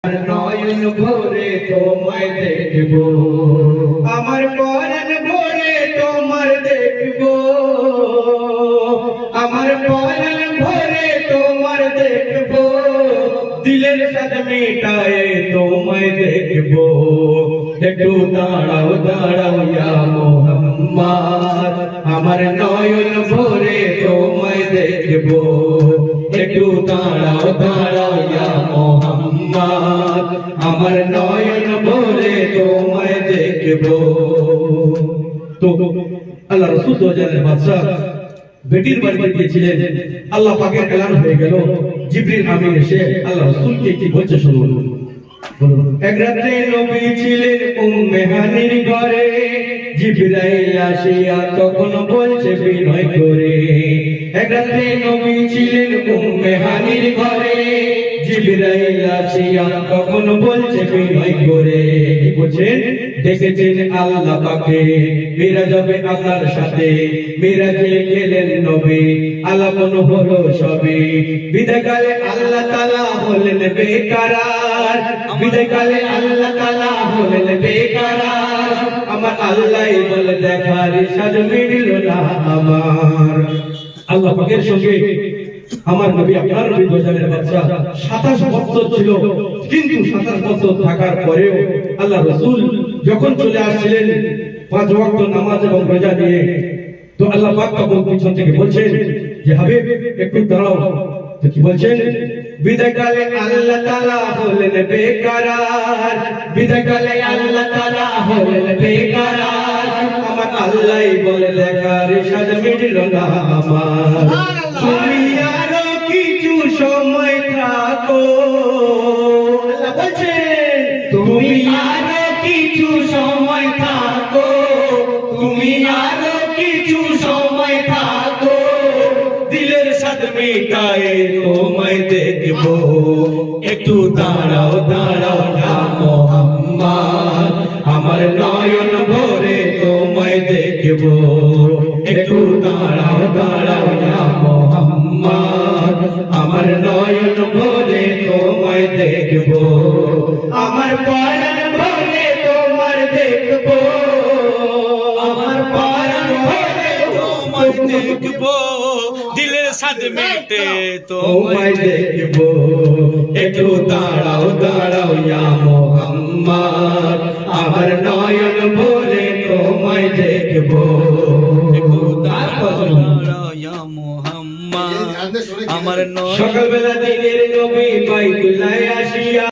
নয়ন ভরে তোমায় দেখব, আমার পরাণ ভরে তোমার দেখব, আমার পরাণ ভরে তোমার দেখব, দিলের সাথে মেটায় তোমায় দেখব। একটু দাঁড়াও দাঁড়াও ইয়া মোহাম্মদ, আমার নয়ন ভরে তোমায় দেখব। একটু দাঁড়াও দাঁড়াও ইয়া মোহাম্মদ, আমার নয়ন ভরে তোমায় দেখব। তো আল্লাহ রাসূল দোজানের বাদশা বেটির বাড়িতে গিয়েছিলেন। আল্লাহ পাকের এলান হয়ে গেল, জিবরিল আমিন এসে আল্লাহ রাসূলকে কি বলছে শুনুন। এক রাতে নবী ছিলেন উম্মে হানির ঘরে, জিবরাইল আসিয়া তখন বলছে বিনয় করে। এক রাতে নবী ছিলেন উম্মে হানির ঘরে, জিবরাইল আসিয়া তখন বলছে বিনয় করে। কি বলছেন? দেখেছেন আল্লাহ পাকে, মিরাজ হবে আল্লাহর সাথে, মিরাজে গেলেন নবী, আলাপন হলো সবে। বিদায়কালে আল্লাহ তাআলা হলেন বেকারার, বিদায়কালে আল্লাহ তাআলা হলেন বেকারার, আমার আল্লাহই বলে দেখার সাজ মিলল না আমার। আল্লাহ পাকের সঙ্গে আমার নবী, আপনার নবী দোজানের বাদশা 27 বছর ছিল, কিন্তু 27 বছর থাকার পরেও আল্লাহ রাসূল যখন চলে আসছিলেন 5 ওয়াক্ত নামাজ এবং রোজা নিয়ে, তো আল্লাহ পাক তখন পিছন থেকে বলছেন যে হাবিব একটু দাঁড়াও। তো কি বলছেন? বিদায়কালে আল্লাহ তাআলা হলেন বেকারার, বিদায়কালে আল্লাহ তাআলা হলেন বেকারার, আমার আল্লাহই বলে দেখার সাজ মিলল না আমার। তুমি আরো কিছু সময় থাকো, আল্লাহ বলছেন তুমি আরো কিছু সময় থাকো, তুমি আরো কিছু সময় থাকো, দিলের সাথে মিটায় তোমায় দেখব। একটু দাঁড়াও দাঁড়াও না মোহাম্মদ, আমার নয়ন ভরে তোমায় দেখব। একটু দাঁড়াও দাঁড়াও না মোহাম্মদ, আমার নয়ন ভরে তোমায় দেখব, আমার পরাণ ভরে তোমার দেখব, আমার পরাণ ভরে তোমায় দেখব, দিলের সাথে মেটে তোমায় দেখব। একটু দাঁড়াও দাঁড়াও ইয়া মোহাম্মদ, আমার নয়ন ভরে তোমায় দেখব। একটু দাঁড়াও ইয়া মোহাম্মদ, আমার সকালবেলা দিনের নবী বাইতুল্লাহ আসিয়া